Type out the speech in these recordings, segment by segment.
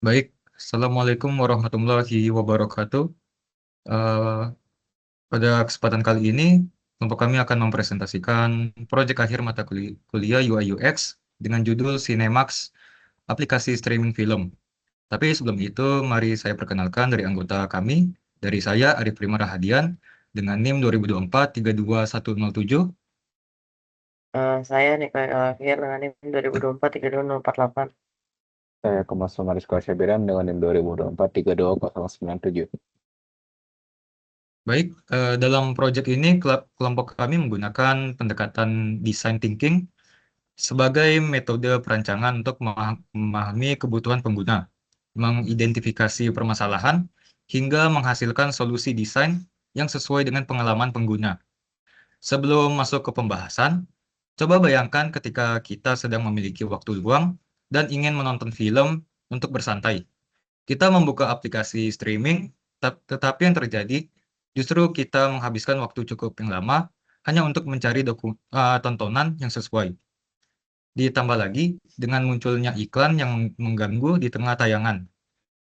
Baik, Assalamualaikum warahmatullahi wabarakatuh. Eh, Pada kesempatan kali ini, kelompok kami akan mempresentasikan proyek akhir mata kuliah UI UX dengan judul Cinemax, aplikasi streaming film. Tapi sebelum itu, mari saya perkenalkan dari anggota kami, dari saya Arif Prima Rahadian, dengan NIM 2024-32107. Saya nih kayak akhir dengan NIM 2024 32048. Saya Kemas Marisko Syabiran dengan NIM 2024 32097. Baik, dalam proyek ini kelompok kami menggunakan pendekatan design thinking sebagai metode perancangan untuk memahami kebutuhan pengguna, mengidentifikasi permasalahan, hingga menghasilkan solusi desain yang sesuai dengan pengalaman pengguna. Sebelum masuk ke pembahasan, coba bayangkan ketika kita sedang memiliki waktu luang dan ingin menonton film untuk bersantai. Kita membuka aplikasi streaming, tetapi yang terjadi justru kita menghabiskan waktu cukup yang lama hanya untuk mencari tontonan yang sesuai. Ditambah lagi dengan munculnya iklan yang mengganggu di tengah tayangan,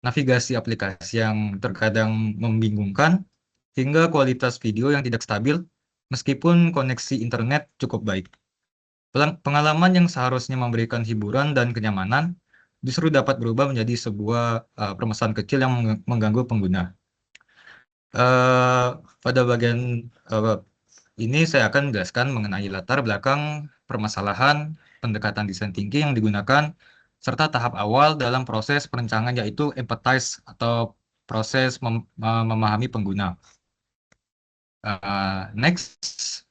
navigasi aplikasi yang terkadang membingungkan, hingga kualitas video yang tidak stabil meskipun koneksi internet cukup baik. Pengalaman yang seharusnya memberikan hiburan dan kenyamanan justru dapat berubah menjadi sebuah permasalahan kecil yang mengganggu pengguna. Eh, Pada bagian ini saya akan menjelaskan mengenai latar belakang permasalahan pendekatan design thinking yang digunakan serta tahap awal dalam proses perencanaan yaitu empathize atau proses memahami pengguna. Next.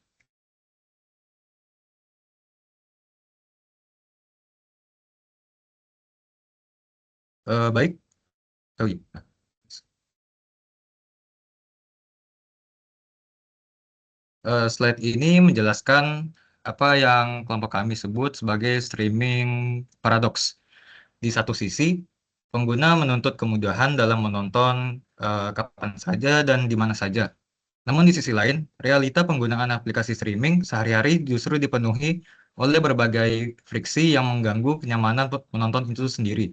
Baik. Oh, iya. Slide ini menjelaskan apa yang kelompok kami sebut sebagai streaming paradox. Di satu sisi, pengguna menuntut kemudahan dalam menonton kapan saja dan di mana saja. Namun di sisi lain, realita penggunaan aplikasi streaming sehari-hari justru dipenuhi oleh berbagai friksi yang mengganggu kenyamanan penonton itu sendiri.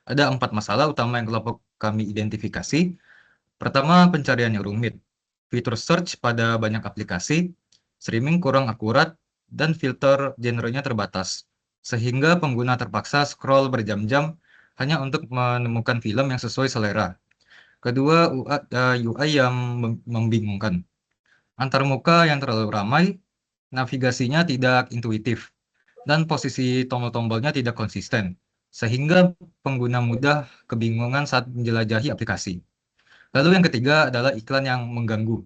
Ada 4 masalah utama yang kelompok kami identifikasi. Pertama, pencarian yang rumit. Fitur search pada banyak aplikasi, streaming kurang akurat, dan filter genrenya terbatas. Sehingga pengguna terpaksa scroll berjam-jam hanya untuk menemukan film yang sesuai selera. Kedua, UI yang membingungkan. Antarmuka yang terlalu ramai, navigasinya tidak intuitif, dan posisi tombol-tombolnya tidak konsisten, sehingga pengguna mudah kebingungan saat menjelajahi aplikasi. Lalu yang ketiga adalah iklan yang mengganggu.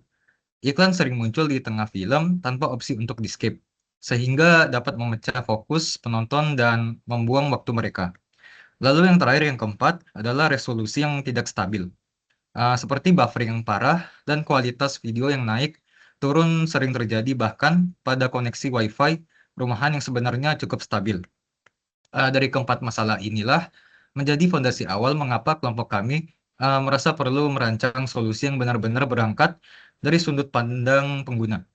Iklan sering muncul di tengah film tanpa opsi untuk di-skip, sehingga dapat memecah fokus penonton dan membuang waktu mereka. Lalu yang terakhir, yang keempat, adalah resolusi yang tidak stabil. Seperti buffering yang parah dan kualitas video yang naik turun sering terjadi bahkan pada koneksi Wi-Fi rumahan yang sebenarnya cukup stabil. Dari keempat masalah inilah menjadi fondasi awal mengapa kelompok kami merasa perlu merancang solusi yang benar-benar berangkat dari sudut pandang pengguna,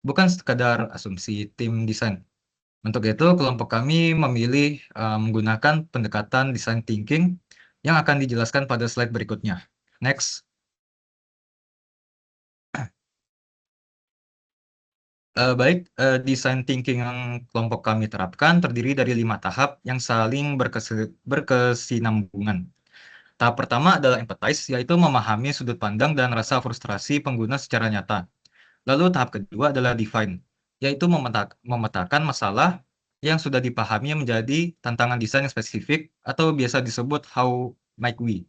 bukan sekadar asumsi tim desain. Untuk itu, kelompok kami memilih menggunakan pendekatan design thinking yang akan dijelaskan pada slide berikutnya. Next. Baik, design thinking yang kelompok kami terapkan terdiri dari 5 tahap yang saling berkesinambungan. Tahap pertama adalah empathize, yaitu memahami sudut pandang dan rasa frustrasi pengguna secara nyata. Lalu tahap kedua adalah define, yaitu memetakan masalah yang sudah dipahami menjadi tantangan desain yang spesifik atau biasa disebut how might we.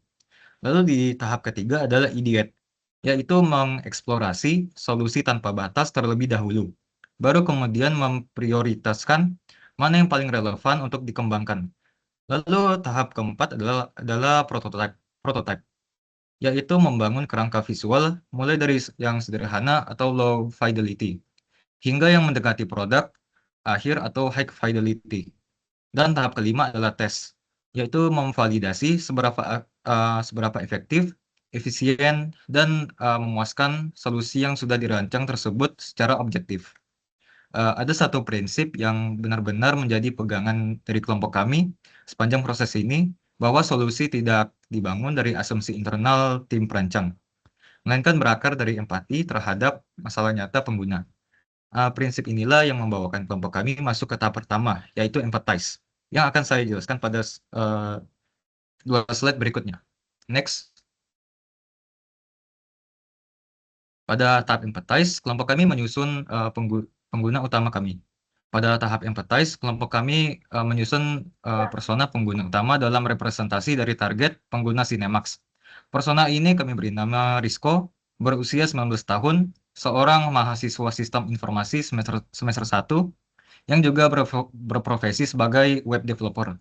Lalu di tahap ketiga adalah ideate, yaitu mengeksplorasi solusi tanpa batas terlebih dahulu. Baru kemudian memprioritaskan mana yang paling relevan untuk dikembangkan. Lalu tahap keempat adalah prototype, yaitu membangun kerangka visual mulai dari yang sederhana atau low fidelity, hingga yang mendekati produk akhir atau high fidelity. Dan tahap kelima adalah tes, yaitu memvalidasi seberapa efektif, efisien, dan memuaskan solusi yang sudah dirancang tersebut secara objektif. Ada satu prinsip yang benar-benar menjadi pegangan dari kelompok kami sepanjang proses ini, bahwa solusi tidak dibangun dari asumsi internal tim perancang, melainkan berakar dari empati terhadap masalah nyata pengguna. Prinsip inilah yang membawakan kelompok kami masuk ke tahap pertama, yaitu empathize, yang akan saya jelaskan pada 2 slide berikutnya. Next. Pada tahap empathize, kelompok kami menyusun pengguna utama kami. Pada tahap empathize, kelompok kami menyusun persona pengguna utama dalam representasi dari target pengguna Cinemax. Persona ini kami beri nama Rizko, berusia 19 tahun, seorang mahasiswa sistem informasi semester 1, yang juga berprofesi sebagai web developer.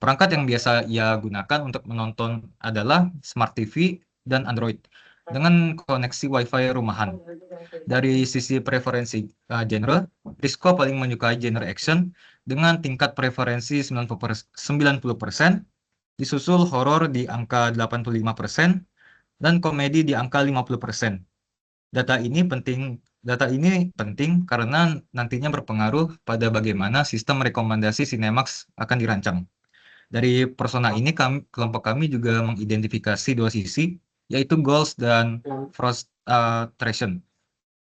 Perangkat yang biasa ia gunakan untuk menonton adalah Smart TV dan Android dengan koneksi WiFi rumahan. Dari sisi preferensi genre, Rizko paling menyukai genre action dengan tingkat preferensi 90%, disusul horor di angka 85%, dan komedi di angka 50%. Data ini penting karena nantinya berpengaruh pada bagaimana sistem rekomendasi Cinemax akan dirancang. Dari persona ini kelompok kami juga mengidentifikasi 2 sisi, yaitu goals dan frustration.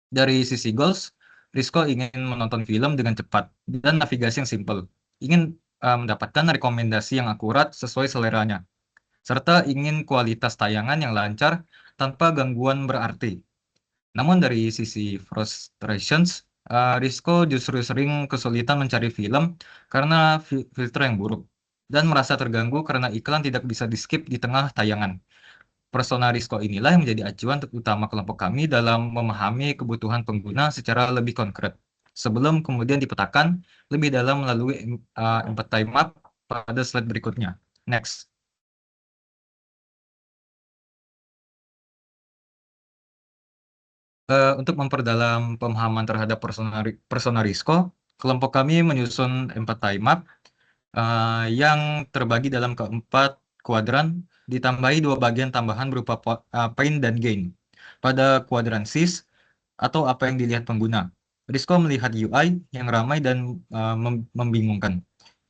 Dari sisi goals, Rizko ingin menonton film dengan cepat dan navigasi yang simpel. Ingin mendapatkan rekomendasi yang akurat sesuai seleranya, serta ingin kualitas tayangan yang lancar tanpa gangguan berarti. Namun dari sisi frustrations, Rizko justru sering kesulitan mencari film karena filter yang buruk, dan merasa terganggu karena iklan tidak bisa di-skip di tengah tayangan. Persona Rizko inilah yang menjadi acuan utama kelompok kami dalam memahami kebutuhan pengguna secara lebih konkret, sebelum kemudian dipetakan lebih dalam melalui empathy map pada slide berikutnya. Next. Untuk memperdalam pemahaman terhadap persona Rizko, kelompok kami menyusun empathy map yang terbagi dalam keempat kuadran, ditambahi 2 bagian tambahan berupa pain dan gain. Pada kuadran sis, atau apa yang dilihat pengguna, Rizko melihat UI yang ramai dan membingungkan,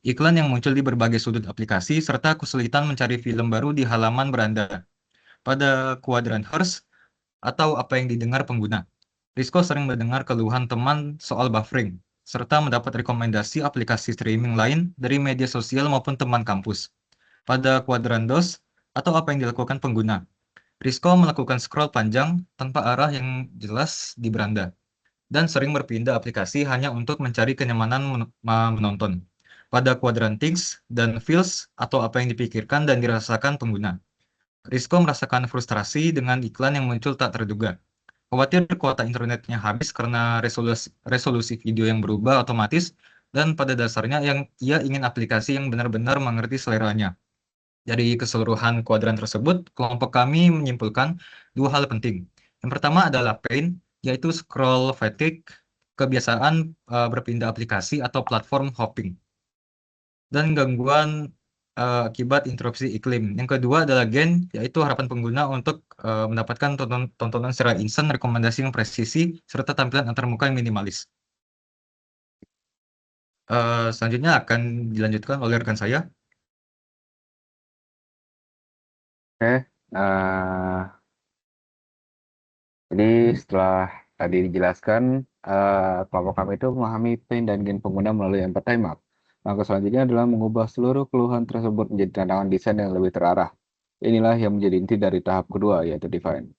iklan yang muncul di berbagai sudut aplikasi, serta kesulitan mencari film baru di halaman beranda. Pada kuadran hers, atau apa yang didengar pengguna, Rizko sering mendengar keluhan teman soal buffering, serta mendapat rekomendasi aplikasi streaming lain dari media sosial maupun teman kampus. Pada kuadran DOS, atau apa yang dilakukan pengguna, Rizko melakukan scroll panjang tanpa arah yang jelas di beranda, dan sering berpindah aplikasi hanya untuk mencari kenyamanan menonton. Pada kuadran things dan feels, atau apa yang dipikirkan dan dirasakan pengguna, Rizko merasakan frustrasi dengan iklan yang muncul tak terduga. Khawatir kuota internetnya habis karena resolusi video yang berubah otomatis, dan pada dasarnya ia ingin aplikasi yang benar-benar mengerti seleranya. Dari keseluruhan kuadran tersebut, kelompok kami menyimpulkan 2 hal penting. Yang pertama adalah pain, yaitu scroll fatigue, kebiasaan berpindah aplikasi atau platform hopping, dan gangguan akibat interupsi iklim. Yang kedua adalah gain, yaitu harapan pengguna untuk mendapatkan tontonan secara instan, rekomendasi yang presisi, serta tampilan antarmuka yang minimalis. Selanjutnya akan dilanjutkan oleh rekan saya. Oke, jadi setelah tadi dijelaskan, kelompok kami itu memahami pain dan gain pengguna melalui empathy map. Langkah selanjutnya adalah mengubah seluruh keluhan tersebut menjadi tantangan desain yang lebih terarah. Inilah yang menjadi inti dari tahap kedua, yaitu define.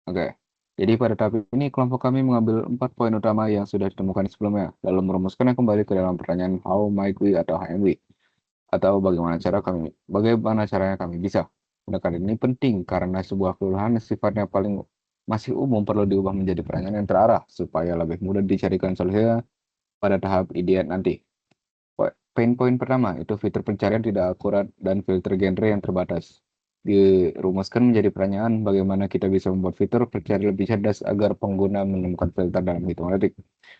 Oke, jadi pada tahap ini kelompok kami mengambil 4 poin utama yang sudah ditemukan sebelumnya, lalu merumuskannya kembali ke dalam pertanyaan how might we atau HMW, atau bagaimana caranya kami bisa. Pendekatan ini penting karena sebuah keluhan sifatnya paling masih umum perlu diubah menjadi pertanyaan yang terarah supaya lebih mudah dicarikan solusinya pada tahap ideat nanti. Pain point pertama itu fitur pencarian tidak akurat dan filter genre yang terbatas. Dirumuskan menjadi pertanyaan bagaimana kita bisa membuat fitur pencari lebih cerdas agar pengguna menemukan filter dalam hitungan detik.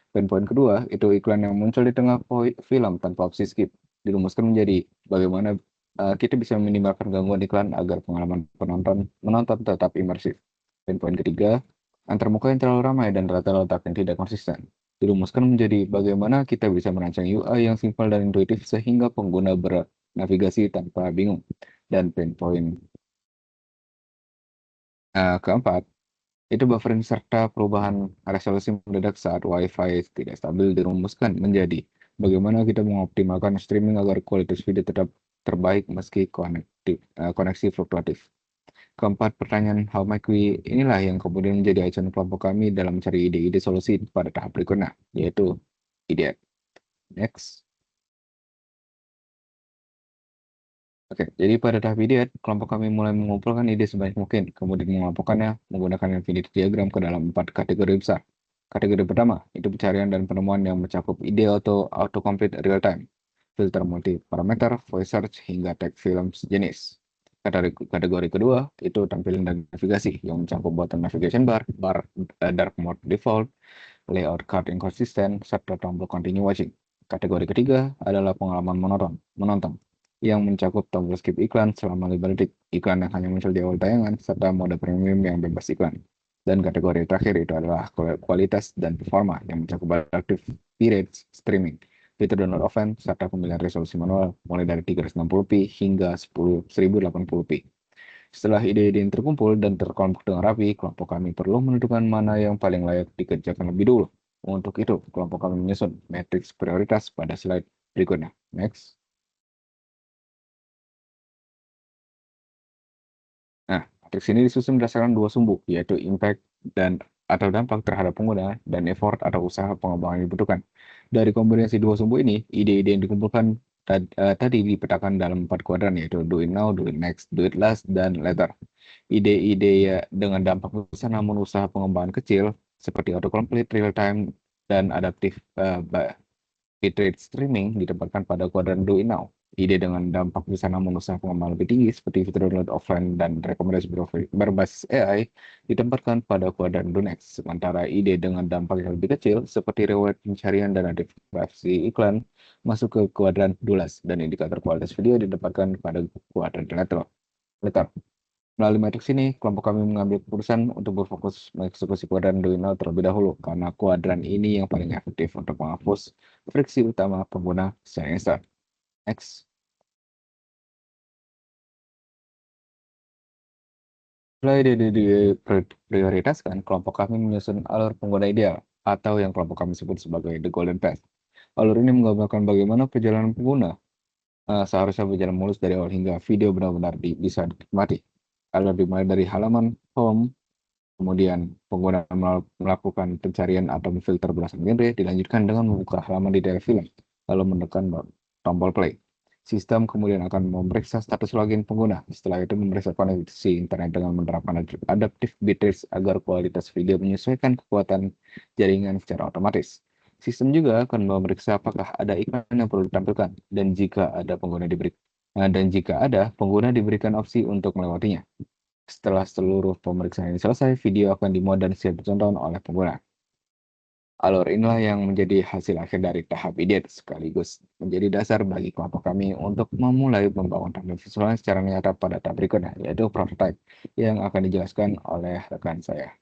Pain point kedua itu iklan yang muncul di tengah film tanpa opsi skip. Dirumuskan menjadi bagaimana kita bisa meminimalkan gangguan iklan agar pengalaman menonton tetap imersif. Pain point ketiga, antarmuka yang terlalu ramai dan rata letak yang tidak konsisten. Dirumuskan menjadi bagaimana kita bisa merancang UI yang simpel dan intuitif sehingga pengguna navigasi tanpa bingung, dan pain point keempat, itu buffering serta perubahan resolusi mendadak saat Wi-Fi tidak stabil dirumuskan menjadi bagaimana kita mengoptimalkan streaming agar kualitas video tetap terbaik meski koneksi fluktuatif. Keempat, pertanyaan how might we inilah yang kemudian menjadi acuan kelompok kami dalam mencari ide-ide solusi pada tahap berikutnya, yaitu ide. Next. Oke, jadi pada tahap ide, kelompok kami mulai mengumpulkan ide sebanyak mungkin, kemudian mengelompokkannya menggunakan infinity diagram ke dalam 4 kategori besar. Kategori pertama, itu pencarian dan penemuan yang mencakup ide atau autocomplete real time, filter multi parameter, voice search, hingga tag film sejenis. Kategori kedua, itu tampilan dan navigasi yang mencakup button navigation bar, dark mode default, layout card inconsistent, serta tombol continue watching. Kategori ketiga adalah pengalaman menonton yang mencakup tombol skip iklan selama 5 detik, iklan yang hanya muncul di awal tayangan, serta mode premium yang bebas iklan. Dan kategori terakhir itu adalah kualitas dan performa yang mencakup adaptive bitrate streaming, fitur download offline, serta pemilihan resolusi manual mulai dari 360p hingga 1080p. Setelah ide-ide yang terkumpul dan terkelompok dengan rapi, kelompok kami perlu menentukan mana yang paling layak dikerjakan lebih dulu. Untuk itu, kelompok kami menyusun matriks prioritas pada slide berikutnya. Next. Nah, matriks ini disusun berdasarkan dua sumbu, yaitu impact dan atau dampak terhadap pengguna dan effort atau usaha pengembangan yang dibutuhkan. Dari kombinasi dua sumbu ini, ide-ide yang dikumpulkan tadi dipetakan dalam 4 kuadran, yaitu do it now, do it next, do it last, dan later. Ide-ide ya dengan dampak besar namun usaha pengembangan kecil seperti autocomplete, real time, dan adaptive bitrate streaming ditempatkan pada kuadran do it now. Ide dengan dampak besar namun usaha pengembangan lebih tinggi seperti fitur download offline dan rekomendasi berbasis AI ditempatkan pada kuadran do next. Sementara ide dengan dampak yang lebih kecil seperti reward pencarian dan adaptasi iklan masuk ke kuadran do last, dan indikator kualitas video ditempatkan pada kuadran later. Melalui matriks ini, kelompok kami mengambil keputusan untuk berfokus mengeksekusi kuadran do it now terlebih dahulu, karena kuadran ini yang paling efektif untuk menghapus friksi utama pengguna secara instan. Next. Setelah diprioritaskan, kelompok kami menyusun alur pengguna ideal, atau yang kelompok kami sebut sebagai the golden path. Alur ini menggambarkan bagaimana perjalanan pengguna seharusnya berjalan mulus dari awal hingga video benar-benar bisa dinikmati. Alur dimulai dari halaman home, kemudian pengguna melakukan pencarian atau memfilter belasan genre, dilanjutkan dengan membuka halaman di dalam film, lalu menekan tombol play. Sistem kemudian akan memeriksa status login pengguna. Setelah itu memeriksa koneksi internet dengan menerapkan adaptive bitrate agar kualitas video menyesuaikan kekuatan jaringan secara otomatis. Sistem juga akan memeriksa apakah ada iklan yang perlu ditampilkan, dan jika ada pengguna diberikan opsi untuk melewatinya. Setelah seluruh pemeriksaan ini selesai, video akan dimod dan siap ditonton oleh pengguna. Alur inilah yang menjadi hasil akhir dari tahap ide, sekaligus menjadi dasar bagi kelompok kami untuk memulai membangun tampil visualnya secara nyata pada tahap berikutnya, yaitu prototype, yang akan dijelaskan oleh rekan saya.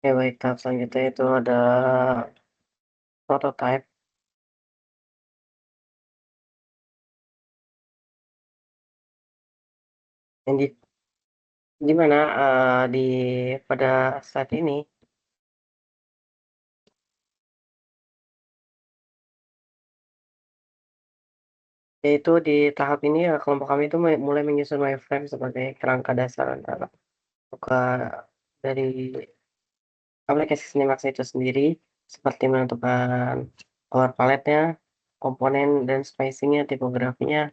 Oke, baik. Tahap selanjutnya itu ada prototype. Yang di mana pada saat ini yaitu di tahap ini kelompok kami itu mulai menyusun wireframe sebagai kerangka dasar dari aplikasi Cinemax itu sendiri, seperti menentukan color palette-nya, komponen dan spacing-nya, tipografinya,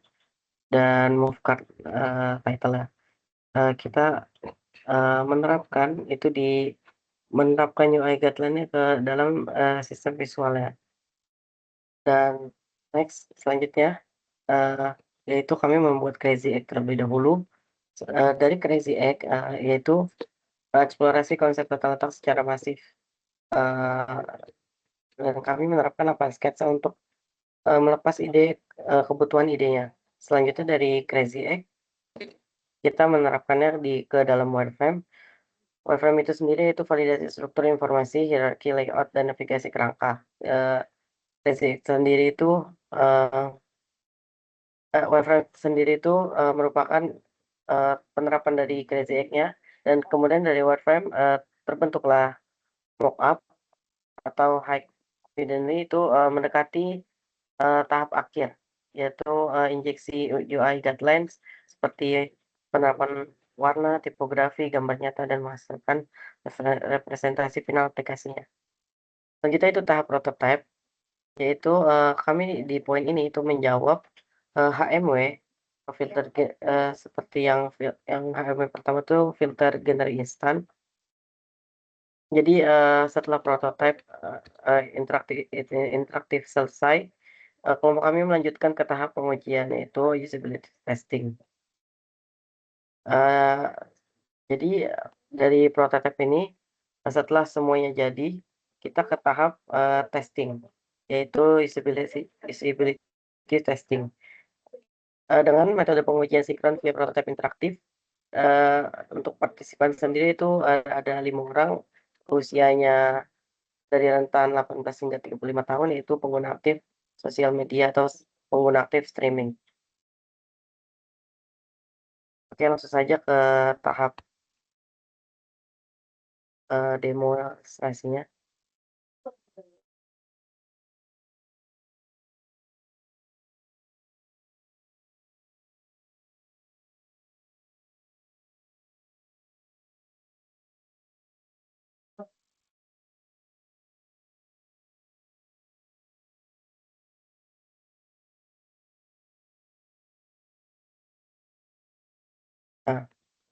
dan move card title-nya. Kita menerapkan UI guideline-nya ke dalam sistem visualnya. Dan next, selanjutnya yaitu kami membuat Crazy Egg terlebih dahulu. Dari Crazy Egg yaitu eksplorasi konsep tata letak secara masif. Dan kami menerapkan sketsa untuk melepas ide kebutuhan idenya. Selanjutnya dari Crazy Egg kita menerapkannya ke dalam wireframe. Wireframe itu sendiri itu validasi struktur informasi, hierarki, layout, dan navigasi kerangka. Basic sendiri itu wireframe sendiri itu merupakan penerapan dari Crazy Egg-nya, dan kemudian dari wireframe terbentuklah mockup atau high fidelity itu mendekati tahap akhir, yaitu injeksi UI guidelines seperti penerapan warna, tipografi, gambar nyata, dan menghasilkan representasi final aplikasinya. Selanjutnya itu tahap prototype, yaitu kami di poin ini itu menjawab HMW filter seperti yang HMW pertama itu filter genre instan. Jadi setelah prototype interaktif selesai, kelompok kami melanjutkan ke tahap pengujian, yaitu usability testing. Jadi dari prototype ini setelah semuanya jadi, kita ke tahap testing, yaitu usability testing. Dengan metode pengujian sinkron via prototype interaktif, untuk partisipan sendiri itu ada 5 orang, usianya dari rentan 18 hingga 35 tahun, yaitu pengguna aktif sosial media atau pengguna aktif streaming. Oke, langsung saja ke tahap demonstrasinya.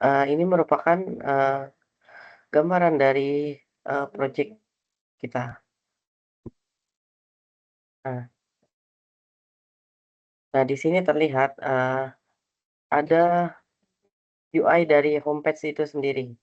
Nah, ini merupakan gambaran dari project kita. Nah, di sini terlihat ada UI dari homepage itu sendiri.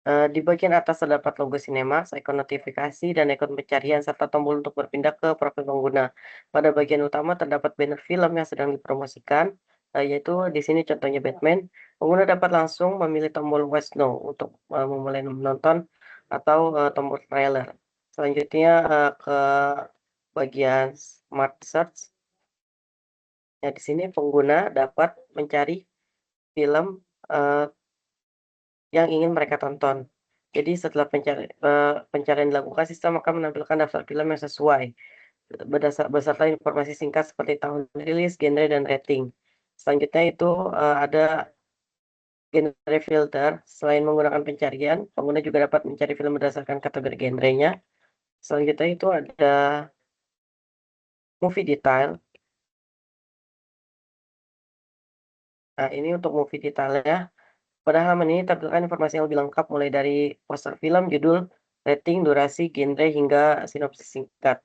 Di bagian atas terdapat logo Cinemax, ikon notifikasi, dan ikon pencarian, serta tombol untuk berpindah ke profil pengguna. Pada bagian utama terdapat banner film yang sedang dipromosikan, yaitu di sini contohnya Batman. Pengguna dapat langsung memilih tombol Watch Now untuk memulai menonton, atau tombol trailer. Selanjutnya ke bagian Smart Search. Nah, di sini pengguna dapat mencari film yang ingin mereka tonton. Jadi setelah pencarian dilakukan, sistem akan menampilkan daftar film yang sesuai beserta informasi singkat seperti tahun rilis, genre, dan rating. Selanjutnya itu ada genre filter. Selain menggunakan pencarian, pengguna juga dapat mencari film berdasarkan kategori genrenya. Selanjutnya itu ada movie detail. Nah, ini untuk movie detailnya. Pada halaman ini tampilkan informasi yang lebih lengkap, mulai dari poster film, judul, rating, durasi, genre, hingga sinopsis singkat.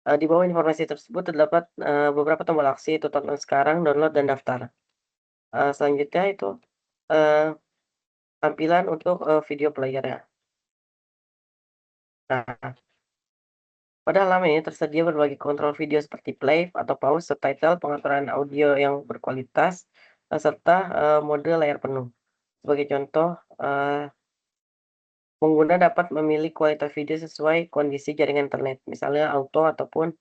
Di bawah informasi tersebut terdapat beberapa tombol aksi, itu tonton sekarang, download, dan daftar. Selanjutnya itu tampilan untuk video player-nya. Nah, pada halaman ini tersedia berbagai kontrol video seperti play atau pause, subtitle, pengaturan audio yang berkualitas, serta mode layar penuh. Sebagai contoh, pengguna dapat memilih kualitas video sesuai kondisi jaringan internet, misalnya auto ataupun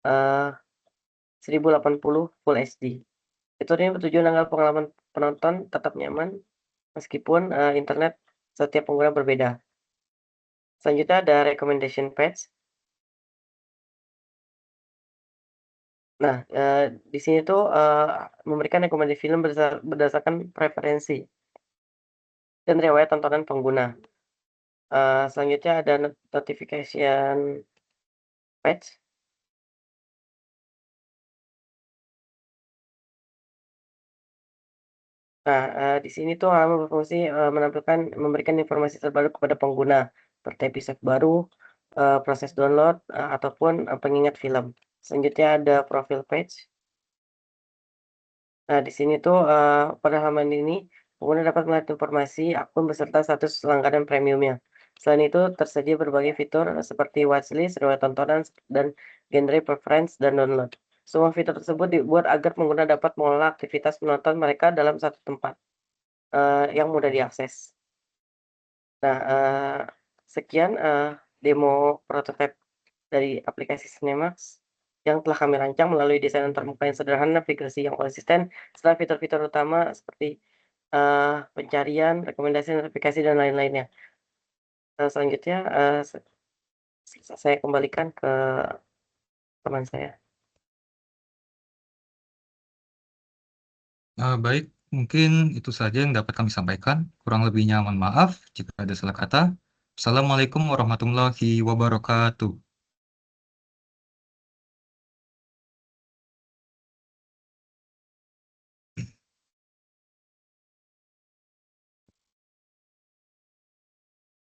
1080 Full HD. Fitur ini bertujuan agar pengalaman penonton tetap nyaman meskipun internet setiap pengguna berbeda. Selanjutnya ada recommendation page. Nah, di sini tuh memberikan rekomendasi film berdasarkan preferensi dan riwayat tontonan pengguna. Selanjutnya ada notification page. Nah, di sini tuh halaman berfungsi memberikan informasi terbaru kepada pengguna, seperti episode baru, proses download, ataupun pengingat film. Selanjutnya ada profile page. Nah, di sini tuh pada halaman ini pengguna dapat melihat informasi akun beserta status langganan premiumnya. Selain itu tersedia berbagai fitur seperti watchlist, riwayat tontonan, dan genre preference dan download. Semua fitur tersebut dibuat agar pengguna dapat mengelola aktivitas menonton mereka dalam satu tempat, yang mudah diakses. Nah, sekian, demo prototipe dari aplikasi Cinemax yang telah kami rancang melalui desain antarmuka yang sederhana, navigasi yang konsisten, serta fitur-fitur utama seperti, pencarian, rekomendasi, notifikasi, dan lain-lainnya. Selanjutnya, saya kembalikan ke teman saya. Baik, mungkin itu saja yang dapat kami sampaikan. Kurang lebihnya mohon maaf jika ada salah kata. Assalamualaikum warahmatullahi wabarakatuh.